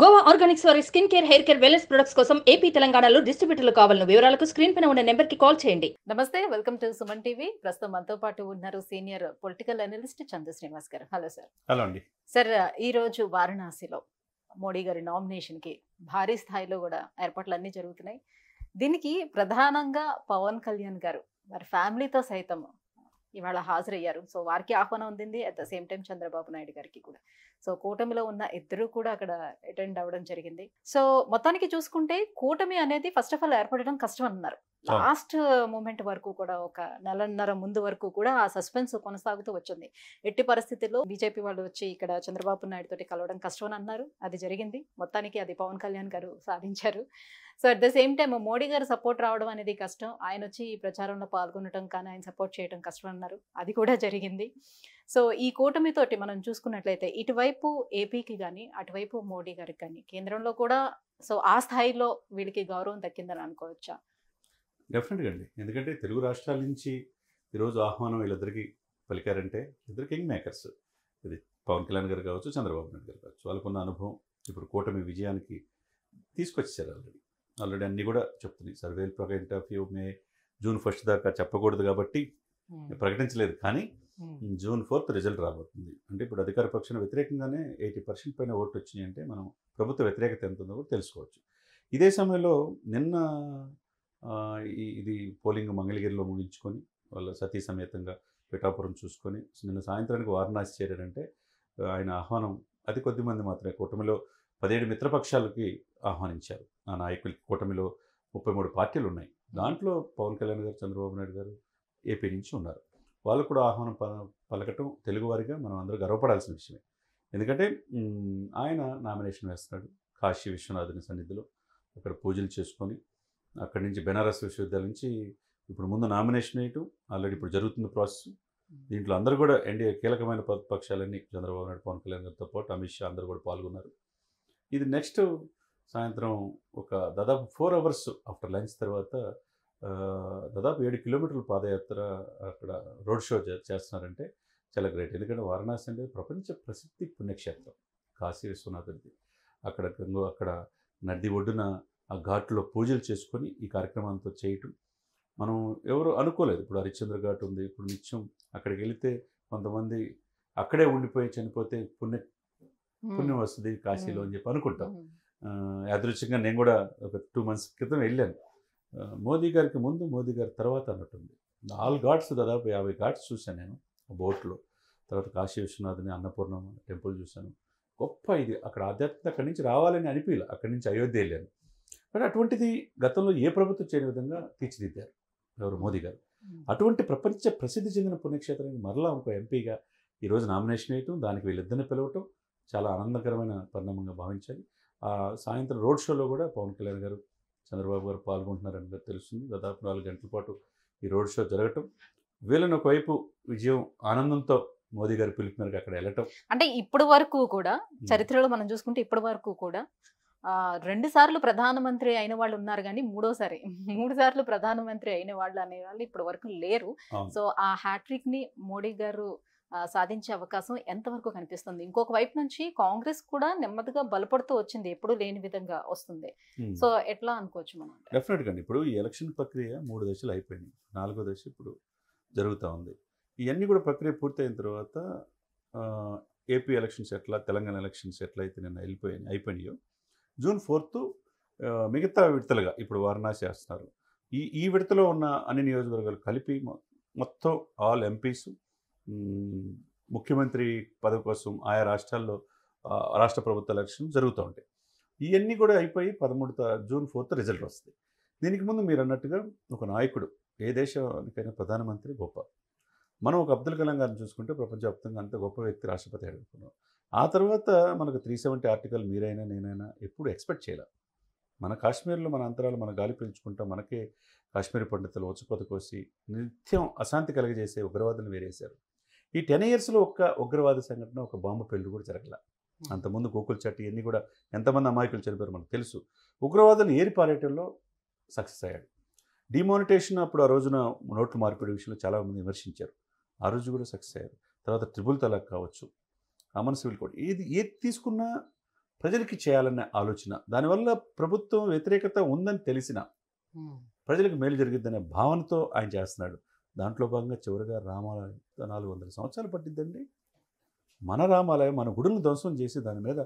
Goa Organics వారి skin care, hair care, wellness products కోసం AP, తెలంగాణలో డిస్ట్రిబ్యూటర్లు కావాలను వివరాలకు స్క్రీన్ పైన ఉన్న నెంబర్కి కాల్ చేయండి. నమస్తే, వెల్కమ్ టు సుమన్ టీవీ. ప్రస్తుతం మనతో పాటు ఉన్నారు senior political analyst Chandu Srinivas గారు. Hello sir. హలో అండి. సార్, ఈ రోజు వారణాసిలో మోడీ గారి నామినేషన్ కి భారీ స్థాయిలో కూడా ఏర్పాట్లు అన్ని జరుగుతున్నాయి. దీనికి ప్రధానంగా పవన్ కళ్యాణ్ గారు వారి ఫ్యామిలీతో సైతం ఇవాళ హాజరయ్యారు. సో వారికి ఆహ్వానం అందింది. At the same time Chandrababu Naidu గారికి కూడా. సో కూటమిలో ఉన్న ఇద్దరు కూడా అక్కడ అటెండ్ అవ్వడం జరిగింది. సో మొత్తానికి చూసుకుంటే కూటమి అనేది ఫస్ట్ ఆఫ్ ఆల్ ఏర్పడడం కష్టం అన్నారు. లాస్ట్ మూమెంట్ వరకు కూడా ఒక నెలన్నర ముందు వరకు కూడా ఆ సస్పెన్స్ కొనసాగుతూ వచ్చింది. ఎట్టి పరిస్థితుల్లో బీజేపీ వాళ్ళు వచ్చి ఇక్కడ చంద్రబాబు నాయుడు తోటి కలవడం కష్టం అని అన్నారు. అది జరిగింది. మొత్తానికి అది పవన్ కళ్యాణ్ గారు సాధించారు. So at the same time Modi గారు సపోర్ట్ రావడం అనేది కష్టం. ఆయన వచ్చి ఈ ప్రచారంలో పాల్గొనడం కానీ ఆయన సపోర్ట్ చేయడం కష్టం అన్నారు. అది కూడా జరిగింది. సో ఈ కూటమితోటి మనం చూసుకున్నట్లయితే ఇటువైపు ఏపీకి కానీ అటువైపు మోడీ గారికి కానీ కేంద్రంలో కూడా సో ఆ స్థాయిలో వీళ్ళకి గౌరవం దక్కిందని అనుకోవచ్చా? డెఫినెట్గా అండి. ఎందుకంటే తెలుగు రాష్ట్రాల నుంచి ఈరోజు ఆహ్వానం వీళ్ళిద్దరికి పలికారంటే ఇద్దరు కింగ్ మేకర్స్. ఇది పవన్ కళ్యాణ్ గారు కావచ్చు, చంద్రబాబు నాయుడు గారు కావచ్చు. వాళ్ళకున్న అనుభవం ఇప్పుడు కూటమి విజయానికి తీసుకొచ్చారు. ఆల్రెడీ అన్నీ కూడా చెప్తున్నాయి. సర్వేల పాయింట్ ఆఫ్ వ్యూ జూన్ 1 దాకా చెప్పకూడదు కాబట్టి ప్రకటించలేదు. కానీ జూన్ 4 రిజల్ట్ రాబోతుంది. అంటే ఇప్పుడు అధికార పక్షాన్ని వ్యతిరేకంగానే 80% పైన ఓట్లు వచ్చినాయి. అంటే మనం ప్రభుత్వ వ్యతిరేకత ఎంత ఉందో కూడా తెలుసుకోవచ్చు. ఇదే సమయంలో నిన్న ఇది పోలింగ్ మంగళగిరిలో ముగించుకొని వాళ్ళ సతీ సమేతంగా పిఠాపురం చూసుకొని నిన్న సాయంత్రానికి వారణాసి చేరారంటే ఆయన ఆహ్వానం అతి కొద్ది మంది మాత్రమే. కూటమిలో 17 మిత్రపక్షాలకి ఆహ్వానించారు ఆ నాయకులకి. కూటమిలో 33 పార్టీలు ఉన్నాయి. దాంట్లో పవన్ కళ్యాణ్ గారు, చంద్రబాబు నాయుడు గారు ఏపీ నుంచి ఉన్నారు. వాళ్ళు కూడా ఆహ్వానం పలకటం తెలుగువారిగా మనం అందరూ గర్వపడాల్సిన విషయమే. ఎందుకంటే ఆయన నామినేషన్ వేస్తున్నాడు కాశీ విశ్వనాథుని సన్నిధిలో. అక్కడ పూజలు చేసుకొని అక్కడి నుంచి బెనారస్ విశ్వవిద్యాలయం నుంచి ఇప్పుడు ముందు నామినేషన్ వేయటం ఆల్రెడీ ఇప్పుడు జరుగుతున్న ప్రాసెస్. దీంట్లో అందరూ కూడా ఎన్డీఏ కీలకమైన పక్షాలన్నీ చంద్రబాబు నాయుడు, పవన్ కళ్యాణ్ గారితో పాటు అమిత్ షా అందరూ కూడా పాల్గొన్నారు. ఇది నెక్స్ట్ సాయంత్రం ఒక దాదాపు 4 అవర్స్ ఆఫ్టర్ లంచ్ తర్వాత దాదాపు 7 కిలోమీటర్ల పాదయాత్ర అక్కడ రోడ్ షో చేస్తున్నారంటే చాలా గ్రేట్. ఎందుకంటే వారణాసి అనేది ప్రపంచ ప్రసిద్ధి పుణ్యక్షేత్రం కాశీ విశ్వనాథుడిది. అక్కడ నది ఒడ్డున ఆ ఘాట్లో పూజలు చేసుకొని ఈ కార్యక్రమంతో చేయటం మనం ఎవరు అనుకోలేదు. ఇప్పుడు హరిశ్చంద్ర ఘాట్ ఉంది. ఇప్పుడు నిత్యం అక్కడికి వెళితే కొంతమంది అక్కడే ఉండిపోయి చనిపోతే పుణ్యం వస్తుంది కాశీలో అని చెప్పి అనుకుంటాం. యాదృచ్ఛికంగా నేను కూడా ఒక 2 months క్రితం వెళ్ళాను. మోదీ గారికి ముందు, మోదీ గారి తర్వాత అన్నట్టుంది. 4 ఘాట్స్ దాదాపు 50 ఘాట్స్ చూశాను నేను బోట్లో. తర్వాత కాశీ విశ్వనాథుని అన్నపూర్ణం టెంపుల్ చూశాను. గొప్ప ఇది అక్కడ ఆధ్యాత్మికత అక్కడి నుంచి రావాలని అనిపించాలి. అక్కడి నుంచి అయోధ్య వెళ్ళాను. కానీ అటువంటిది గతంలో ఏ ప్రభుత్వం చేయని విధంగా తీర్చిదిద్దారు ఎవరు మోదీ గారు. అటువంటి ప్రపంచ ప్రసిద్ధి చెందిన పుణ్యక్షేత్రానికి మరలా ఒక ఎంపీగా ఈరోజు నామినేషన్ వేయటం, దానికి వీళ్ళిద్దరిని పిలవటం చాలా ఆనందకరమైన పరిణామంగా భావించాలి. సాయంత్రం రోడ్ షోలో కూడా పవన్ కళ్యాణ్ గారు, చంద్రబాబు గారు పాల్గొంటున్నారని తెలుస్తుంది. దాదాపు 4 గంటల పాటు ఈ రోడ్ షో జరగటం, వీళ్ళని ఒకవైపు విజయం ఆనందంతో మోదీ గారి పిలుపు మేరకు అక్కడ వెళ్ళటం. అంటే ఇప్పటి వరకు కూడా చరిత్రలో మనం చూసుకుంటే ఇప్పటి వరకు కూడా 2 సార్లు ప్రధానమంత్రి అయిన వాళ్ళు ఉన్నారు కానీ 3 సార్లు ప్రధానమంత్రి అయిన వాళ్ళు అనేవాళ్ళు ఇప్పటి వరకు లేరు. సో ఆ హ్యాట్రిక్ ని మోడీ గారు సాధించే అవకాశం ఎంతవరకు కనిపిస్తుంది? ఇంకొక వైపు నుంచి కాంగ్రెస్ కూడా నెమ్మదిగా బలపడుతూ వచ్చింది, ఎప్పుడు లేని విధంగా వస్తుంది. సో ఎట్లా అనుకోవచ్చు మనం? డెఫినెట్గా అండి. ఇప్పుడు ఈ ఎలక్షన్ ప్రక్రియ 3 దశలు అయిపోయినాయి. 4వ దశ ఇప్పుడు జరుగుతూ ఉంది. ఇవన్నీ కూడా ప్రక్రియ పూర్తయిన తర్వాత ఏపీ ఎలక్షన్స్ ఎట్లా, తెలంగాణ ఎలక్షన్స్ ఎట్లయితే నిన్న అయిపోయినాయో జూన్ 4 మిగతా విడతలుగా ఇప్పుడు వారణాసి వేస్తున్నారు. ఈ విడతలో ఉన్న అన్ని నియోజకవర్గాలు కలిపి మొత్తం ఆల్ ఎంపీస్ ముఖ్యమంత్రి పదవి కోసం ఆయా రాష్ట్రాల్లో రాష్ట్ర ప్రభుత్వ ఎలక్షన్ జరుగుతూ ఉంటాయి. ఇవన్నీ కూడా అయిపోయి జూన్ 4 రిజల్ట్ వస్తుంది. దీనికి ముందు మీరు అన్నట్టుగా ఒక నాయకుడు ఏ దేశానికైనా ప్రధానమంత్రి గొప్ప. మనం ఒక అబ్దుల్ కలాం గారిని చూసుకుంటే ప్రపంచవ్యాప్తంగా అంత గొప్ప వ్యక్తి రాష్ట్రపతి అడుగుతున్నాం. ఆ తర్వాత మనకు 370 ఆర్టికల్ మీరైనా నేనైనా ఎప్పుడు ఎక్స్పెక్ట్ చేయలేం. మన కాశ్మీర్లో మన అంతరాలు మన గాలి పీల్చుకుంటాం. మనకే కాశ్మీరీ పండితులు ఉచ్చకోత కోసి నిత్యం అశాంతి కలగజేసే ఉగ్రవాదులను వేరేశారు. ఈ 10 yearsలో ఒక్క ఉగ్రవాద సంఘటన, ఒక బాంబు పెళ్లి కూడా జరగల. అంతకుముందు గోకుల్ చాట్ ఇవన్నీ కూడా ఎంతమంది అమాయకులు చనిపోయారు మనకు తెలుసు. ఉగ్రవాదులు ఏరిపారేయటంలో సక్సెస్ అయ్యాడు. డిమానిటేషన్ అప్పుడు ఆ రోజున నోట్లు మార్పిడి విషయంలో చాలామంది విమర్శించారు. ఆ రోజు కూడా సక్సెస్ అయ్యారు. తర్వాత ట్రిపుల్ తలాక్ కావచ్చు, అమన్ సివిల్ కోడ్, ఏది తీసుకున్నా ప్రజలకి చేయాలనే ఆలోచన, దానివల్ల ప్రభుత్వం వ్యతిరేకత ఉందని తెలిసిన ప్రజలకు మేలు జరిగిద్దనే భావనతో ఆయన చేస్తున్నాడు. దాంట్లో భాగంగా చివరిగా రామాలయం 400 సంవత్సరాలు పట్టిద్దండి. మన రామాలయం మన గుడులను ధ్వంసం చేసి దాని మీద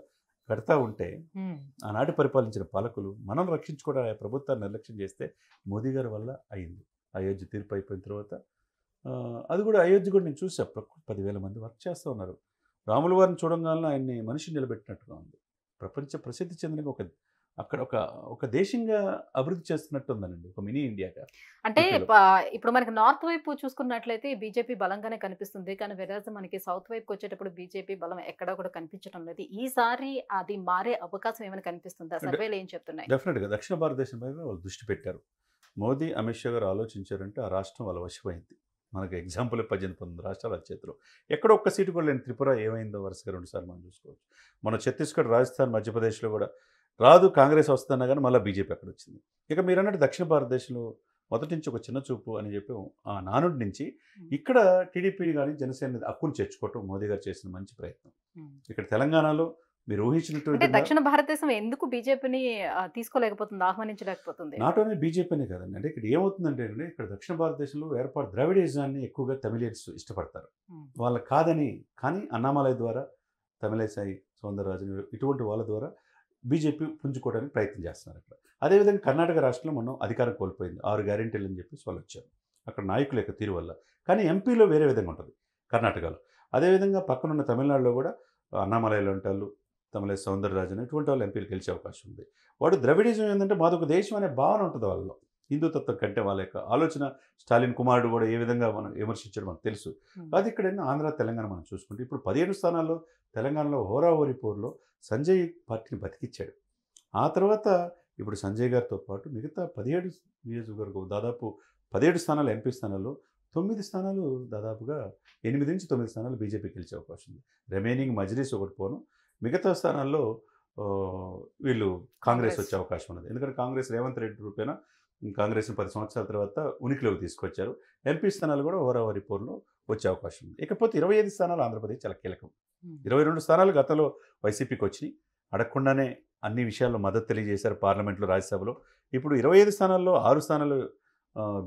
కడతా ఉంటే ఆనాటి పరిపాలించిన పాలకులు మనం రక్షించుకోవడం ప్రభుత్వాన్ని నిర్లక్ష్యం చేస్తే మోదీ గారి వల్ల అయింది. అయోధ్య తీర్పు అయిపోయిన తర్వాత అది కూడా అయోధ్య కూడా నేను చూసా, 10,000 మంది వర్క్ చేస్తూ ఉన్నారు. రాముల వారిని చూడంగానే ఆయన్ని మనిషి నిలబెట్టినట్టుగా ఉంది. ప్రపంచ ప్రసిద్ధి చెందిన అక్కడ ఒక దేశంగా అభివృద్ధి చేస్తున్నట్టు ఉందనండి, ఒక మినీ ఇండియాగా. అంటే ఇప్పుడు మనకి నార్త్ వైపు చూసుకున్నట్లయితే బీజేపీ బలంగానే కనిపిస్తుంది, కానీ వెరాజ్ మనకి సౌత్ వైపుకి వచ్చేటప్పుడు బీజేపీ బలం ఎక్కడా కూడా కనిపించడం లేదు. ఈసారి అది మారే అవకాశం ఏమైనా కనిపిస్తుందా? సర్వేలు ఏం చెప్తున్నాయి? డెఫినెట్గా దక్షిణ భారతదేశం పైన వాళ్ళు దృష్టి పెట్టారు. మోదీ అమిత్ షా గారు ఆలోచించారంటే ఆ రాష్ట్రం వాళ్ళ వశమైంది. మనకు ఎగ్జాంపుల్ 18-19 రాష్ట్రాల చేతిలో ఎక్కడ ఒక్క సీటు కూడా లేని త్రిపుర ఏమైందో వరుసగా 2 సార్లు మనం చూసుకోవచ్చు. మన ఛత్తీస్గఢ్, రాజస్థాన్, మధ్యప్రదేశ్లో కూడా రాదు కాంగ్రెస్ వస్తున్నా కానీ మళ్ళీ బీజేపీ అక్కడ వచ్చింది. ఇక మీరు అన్నట్టు దక్షిణ భారతదేశంలో మొదటి నుంచి ఒక చిన్న చూపు అని చెప్పి ఆ నానుడి నుంచి ఇక్కడ టీడీపీ కానీ జనసేన హక్కును చేర్చుకోవటం మోదీ గారు చేసిన మంచి ప్రయత్నం. ఇక్కడ తెలంగాణలో మీరు ఊహించినట్టు దక్షిణ భారతదేశం ఎందుకు బీజేపీని తీసుకోలేకపోతుంది, ఆహ్వానించలేకపోతుంది? నాట్ ఓన్లీ బీజేపీనే కదండి. అంటే ఇక్కడ ఏమవుతుందంటే ఇక్కడ దక్షిణ భారతదేశంలో ఏర్పాటు ద్రవిడిజాన్ని ఎక్కువగా తమిళియన్స్ ఇష్టపడతారు. వాళ్ళకి కాదని, కానీ అన్నామలై ద్వారా తమిళైసాయి సౌందరరాజన్ ఇటువంటి వాళ్ళ ద్వారా బీజేపీ పుంజుకోవడానికి ప్రయత్నం చేస్తున్నారు అక్కడ. అదేవిధంగా కర్ణాటక రాష్ట్రంలో మనం అధికారం కోల్పోయింది, 6 గ్యారెంటీలు అని చెప్పేసి వాళ్ళు వచ్చారు అక్కడ నాయకుల యొక్క తీరు వల్ల. కానీ ఎంపీలో వేరే విధంగా ఉంటుంది కర్ణాటకలో. అదేవిధంగా పక్కనున్న తమిళనాడులో కూడా అన్నామలైలో ఉంటారు, తమిళ సౌందరరాజన్ ఇటువంటి వాళ్ళు ఎంపీలు గెలిచే అవకాశం ఉంది. వాడు ద్రవిడిజం ఏంటంటే మాదొక దేశం అనే భావన ఉంటుంది వాళ్ళలో. హిందుతత్వం కంటే వాళ్ళ యొక్క ఆలోచన. స్టాలిన్ కుమారుడు కూడా ఏ విధంగా మనం విమర్శించడం మనకు తెలుసు. అది ఇక్కడ ఆంధ్ర తెలంగాణ మనం చూసుకుంటే ఇప్పుడు 17 స్థానాల్లో తెలంగాణలో హోరాహోరీ పోరులో సంజయ్ పార్టీని బతికిచ్చాడు. ఆ తర్వాత ఇప్పుడు సంజయ్ గారితో పాటు మిగతా 17 నియోజకవర్గం దాదాపు 17 స్థానాలు ఎంపీ స్థానాల్లో 9 స్థానాలు దాదాపుగా 8 నుంచి 9 స్థానాలు బీజేపీ గెలిచే అవకాశం ఉంది. రిమైనింగ్ మజ్లిస్ ఒకటి పోను, మిగతా స్థానాల్లో వీళ్ళు కాంగ్రెస్ వచ్చే అవకాశం ఉన్నది. ఎందుకంటే కాంగ్రెస్ రేవంత్ రెడ్డి రూపేణ కాంగ్రెస్ని 10 సంవత్సరాల తర్వాత ఉనికిలోకి తీసుకొచ్చారు. ఎంపీ స్థానాలు కూడా హోరాహోరీ పోరులో వచ్చే అవకాశం ఉంది. ఇకపోతే 25 స్థానాలు ఆంధ్రప్రదేశ్ చాలా కీలకం. 22 స్థానాలు గతంలో వైసీపీకి వచ్చినాయి, అడగకుండానే అన్ని విషయాల్లో మద్దతు తెలియజేశారు పార్లమెంట్లో, రాజ్యసభలో. ఇప్పుడు 25 స్థానాల్లో 6 స్థానాలు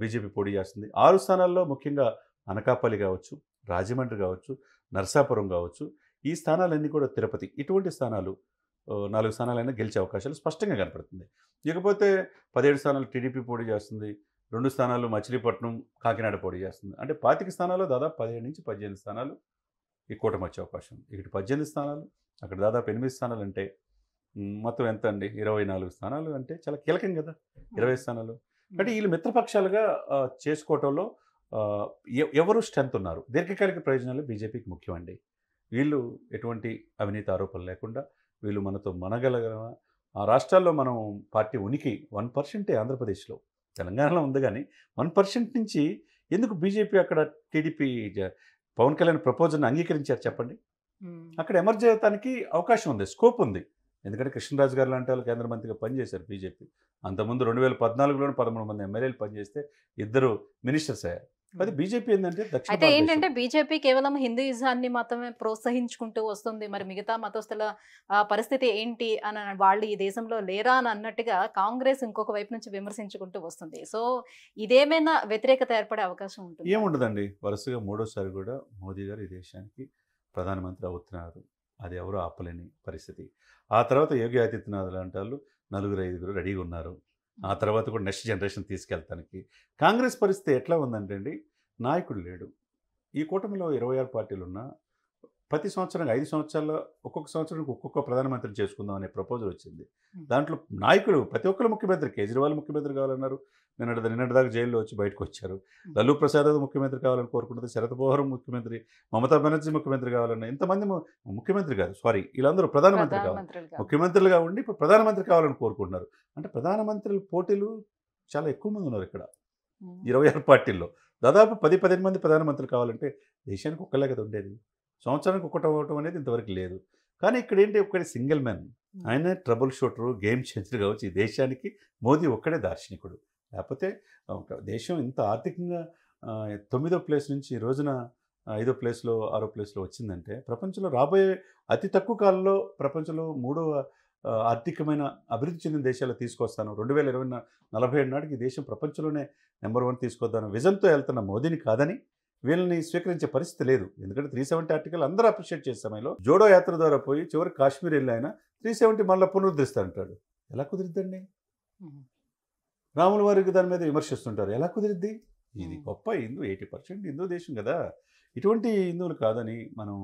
బీజేపీ పోటీ చేస్తుంది. 6 స్థానాల్లో ముఖ్యంగా అనకాపల్లి కావచ్చు, రాజమండ్రి కావచ్చు, నర్సాపురం కావచ్చు, ఈ స్థానాలన్నీ కూడా తిరుపతి, ఇటువంటి స్థానాలు 4 స్థానాలైనా గెలిచే అవకాశాలు స్పష్టంగా కనపడుతుంది. ఇకపోతే 17 స్థానాలు టీడీపీ పోటీ చేస్తుంది, 2 స్థానాలు మచిలీపట్నం, కాకినాడ పోటీ చేస్తుంది. అంటే 25 స్థానాల్లో దాదాపు 17 నుంచి 18 స్థానాలు ఈ కూటమి వచ్చే అవకాశం. ఇక్కడ 18 స్థానాలు, అక్కడ దాదాపు 8 స్థానాలు అంటే మొత్తం ఎంత అండి? 24 స్థానాలు అంటే చాలా కీలకం కదా, 20 స్థానాలు. అంటే వీళ్ళు మిత్రపక్షాలుగా చేసుకోవటంలో ఎవరు స్ట్రెంత్ ఉన్నారు, దీర్ఘకాలిక ప్రయోజనాలు బీజేపీకి ముఖ్యమండి. వీళ్ళు ఎటువంటి అవినీతి ఆరోపణలు లేకుండా వీళ్ళు మనతో మనగలగలమా? ఆ రాష్ట్రాల్లో మనం పార్టీ ఉనికి 1% ఆంధ్రప్రదేశ్లో, తెలంగాణలో ఉంది కానీ 1% నుంచి ఎందుకు బీజేపీ అక్కడ టీడీపీ పవన్ కళ్యాణ్ ప్రపోజల్ని అంగీకరించారు చెప్పండి? అక్కడ ఎమర్జ్ అవ్వడానికి అవకాశం ఉంది, స్కోప్ ఉంది. ఎందుకంటే కృష్ణరాజు గారు లాంటి వాళ్ళు కేంద్ర మంత్రిగా పనిచేశారు బీజేపీ. అంతకుముందు 2014లోనే 13 మంది ఎమ్మెల్యేలు పనిచేస్తే 2 మినిస్టర్స్ అయ్యారు. అది బీజేపీ ఏంటంటే అయితే ఏంటంటే బీజేపీ కేవలం హిందూయిజాన్ని మాత్రమే ప్రోత్సహించుకుంటూ వస్తుంది, మరి మిగతా మతస్థుల పరిస్థితి ఏంటి అని వాళ్ళు ఈ దేశంలో లేరా అని అన్నట్టుగా కాంగ్రెస్ ఇంకొక వైపు నుంచి విమర్శించుకుంటూ వస్తుంది. సో ఇదేమైనా వ్యతిరేకత ఏర్పడే అవకాశం ఉంటుంది? ఏముండదండి, వరుసగా 3వసారి కూడా మోదీ గారు ఈ దేశానికి ప్రధానమంత్రి అవుతున్నారు. అది ఎవరు ఆపలేని పరిస్థితి. ఆ తర్వాత యోగి ఆదిత్యనాథ్ లాంటి వాళ్ళు 4-5 రెడీగా ఉన్నారు. ఆ తర్వాత కూడా నెక్స్ట్ జనరేషన్ తీసుకెళ్తానికి. కాంగ్రెస్ పరిస్థితి ఎట్లా ఉందంటే అండి, నాయకుడు లేడు. ఈ కూటమిలో 26 పార్టీలు ఉన్నా ప్రతి సంవత్సరం 5 సంవత్సరాల్లో ఒక్కొక్క సంవత్సరానికి ఒక్కొక్క ప్రధానమంత్రి చేసుకుందాం అనే ప్రపోజల్ వచ్చింది. దాంట్లో నాయకులు ప్రతి ఒక్కరు ముఖ్యమంత్రి, కేజ్రీవాల్ ముఖ్యమంత్రి కావాలన్నారు, నిన్నటిదాకా జైల్లో వచ్చి బయటకు వచ్చారు. లల్లూ ప్రసాద్ ముఖ్యమంత్రి కావాలని కోరుకుంటుంది, శరద్ పవార్ ముఖ్యమంత్రి, మమతా బెనర్జీ ముఖ్యమంత్రి కావాలన్న, ఇంతమంది ముఖ్యమంత్రి కాదు సారీ వీళ్ళందరూ ప్రధానమంత్రి కావాలి, ముఖ్యమంత్రులుగా ఉండి ఇప్పుడు ప్రధానమంత్రి కావాలని కోరుకుంటున్నారు. అంటే ప్రధానమంత్రుల పోటీలు చాలా ఎక్కువ మంది ఉన్నారు ఇక్కడ 26 పార్టీల్లో. దాదాపు 10-15 మంది ప్రధానమంత్రులు కావాలంటే దేశానికి ఒక్కలే కదా ఉండేది, సంవత్సరానికి ఒకటి అవ్వటం అనేది ఇంతవరకు లేదు. కానీ ఇక్కడ ఏంటి, ఒక్కడే సింగిల్ మ్యాన్, ఆయన ట్రబుల్ షూటరు, గేమ్ చేంజర్ కావచ్చు. ఈ దేశానికి మోదీ ఒక్కడే దార్శనికుడు. లేకపోతే ఒక దేశం ఇంత ఆర్థికంగా 9వ ప్లేస్ నుంచి ఈ రోజున 5వ ప్లేస్లో 6వ ప్లేస్లో వచ్చిందంటే ప్రపంచంలో రాబోయే అతి తక్కువ కాలంలో ప్రపంచంలో 3వ ఆర్థికమైన అభివృద్ధి చెందిన దేశాలు తీసుకొస్తాను, 2047 నాటికి ఈ దేశం ప్రపంచంలోనే నెంబర్ 1 తీసుకొద్దాను విజన్తో వెళ్తున్న మోదీని కాదని వీళ్ళని స్వీకరించే పరిస్థితి లేదు. ఎందుకంటే 370 ఆర్టికల్ అందరూ అప్రిషియేట్ చేసే సమయంలో జోడో యాత్ర ద్వారా పోయి చివరికి కాశ్మీర్ వెళ్ళి ఆయన 370 మళ్ళీ పునరుద్ధరిస్తా అంటాడు. ఎలా కుదిరిద్దండి? రాముల వారికి దాని మీద విమర్శిస్తుంటారు. ఎలా కుదిరిద్ది? ఇది గొప్ప హిందూ, 80% హిందూ దేశం కదా, ఇటువంటి హిందువులు కాదని మనం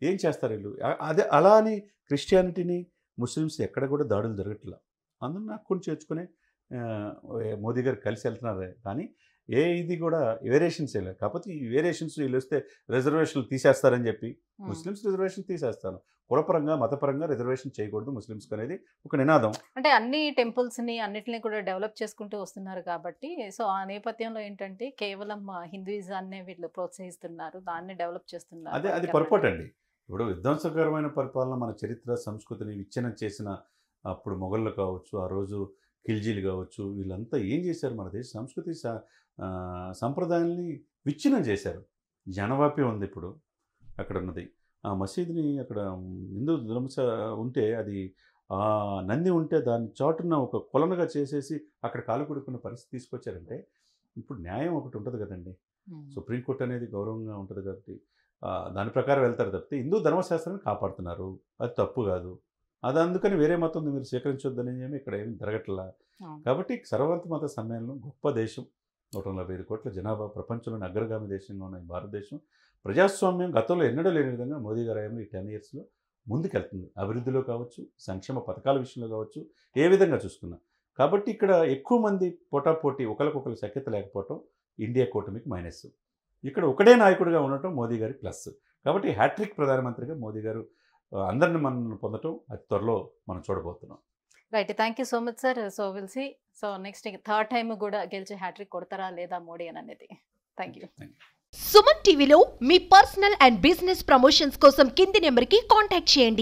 ఏం చేస్తారు వీళ్ళు? అదే అలా అని క్రిస్టియానిటీని, ముస్లిమ్స్ ఎక్కడ కూడా దాడులు జరగట్లా. అందరూ నాకు చేర్చుకునే మోదీ గారు కలిసి వెళ్తున్నారు. కానీ ఇది కూడా వేరియేషన్స్ వెళ్ళారు. కాకపోతే ఈ వేరియేషన్స్ వీళ్ళు వస్తే రిజర్వేషన్లు తీసేస్తారని చెప్పి ముస్లిమ్స్ రిజర్వేషన్ తీసేస్తాను, కులపరంగా మతపరంగా రిజర్వేషన్ చేయకూడదు ముస్లిమ్స్కి అనేది ఒక నినాదం. అంటే అన్ని టెంపుల్స్ని అన్నిటిని కూడా డెవలప్ చేసుకుంటూ వస్తున్నారు కాబట్టి, సో ఆ నేపథ్యంలో ఏంటంటే కేవలం హిందూయిజాన్నే వీళ్ళు ప్రోత్సహిస్తున్నారు, దాన్ని డెవలప్ చేస్తున్నారు. అది పొరపాటు అండి. ఇప్పుడు విధ్వంసకరమైన పరిపాలన మన చరిత్ర సంస్కృతిని విచ్ఛిన్నం చేసిన అప్పుడు మొఘళ్ళు కావచ్చు, ఆ రోజు ఖిల్జీలు కావచ్చు, వీళ్ళంతా ఏం చేశారు? మన దేశ సంస్కృతి సంప్రదాయాల్ని విచ్ఛిన్నం చేశారు. జనవాపి ఉంది ఇప్పుడు అక్కడ ఉన్నది. ఆ మసీదుని అక్కడ హిందూ ధర్మస ఉంటే అది నంది ఉంటే దాన్ని చాటున ఒక కొలనుగా చేసేసి అక్కడ కాలు కొడుకున్న పరిస్థితి తీసుకొచ్చారంటే ఇప్పుడు న్యాయం ఒకటి ఉంటుంది కదండి. సుప్రీంకోర్టు అనేది గౌరవంగా ఉంటుంది కాబట్టి దాని ప్రకారం వెళ్తారు తప్పితే హిందూ ధర్మశాస్త్రాన్ని కాపాడుతున్నారు, అది తప్పు కాదు. అది అందుకని వేరే మతం మీరు స్వీకరించొద్దని ఏమి ఇక్కడ ఏమి జరగట్లా. కాబట్టి సర్వవంత మత సమ్మేళనం గొప్ప దేశం, 145 కోట్ల జనాభా, ప్రపంచంలోని అగ్రగామి దేశంగా ఉన్న ఈ భారతదేశం ప్రజాస్వామ్యం గతంలో ఎన్నడూ లేని విధంగా మోదీ గారు ఈ 10 yearsలో ముందుకెళ్తుంది. అభివృద్ధిలో కావచ్చు, సంక్షేమ పథకాల విషయంలో కావచ్చు, ఏ విధంగా చూసుకున్నా. కాబట్టి ఇక్కడ ఎక్కువ మంది పోటాపోటీ ఒకరికొకరు సఖ్యత లేకపోవటం ఇండియా కూటమికి మైనస్. ఇక్కడ ఒకడే నాయకుడిగా ఉండటం మోదీ గారి ప్లస్. కాబట్టి హ్యాట్రిక్ ప్రధానమంత్రిగా మోదీ గారు అందరిని మనం పొందటం అతి త్వరలో మనం చూడబోతున్నాం. Right, thank you so much sir. So will see. So next 3rd time కూడా గెలిచి హ్యాట్రిక్ కొడతారా లేదా మోడీ అని అనేది. Thank you. సుమన్ టీవీలో మీ పర్సనల్ అండ్ బిజినెస్ ప్రమోషన్స్ కోసం కింది నెంబర్కి కాంటాక్ట్ చేయండి.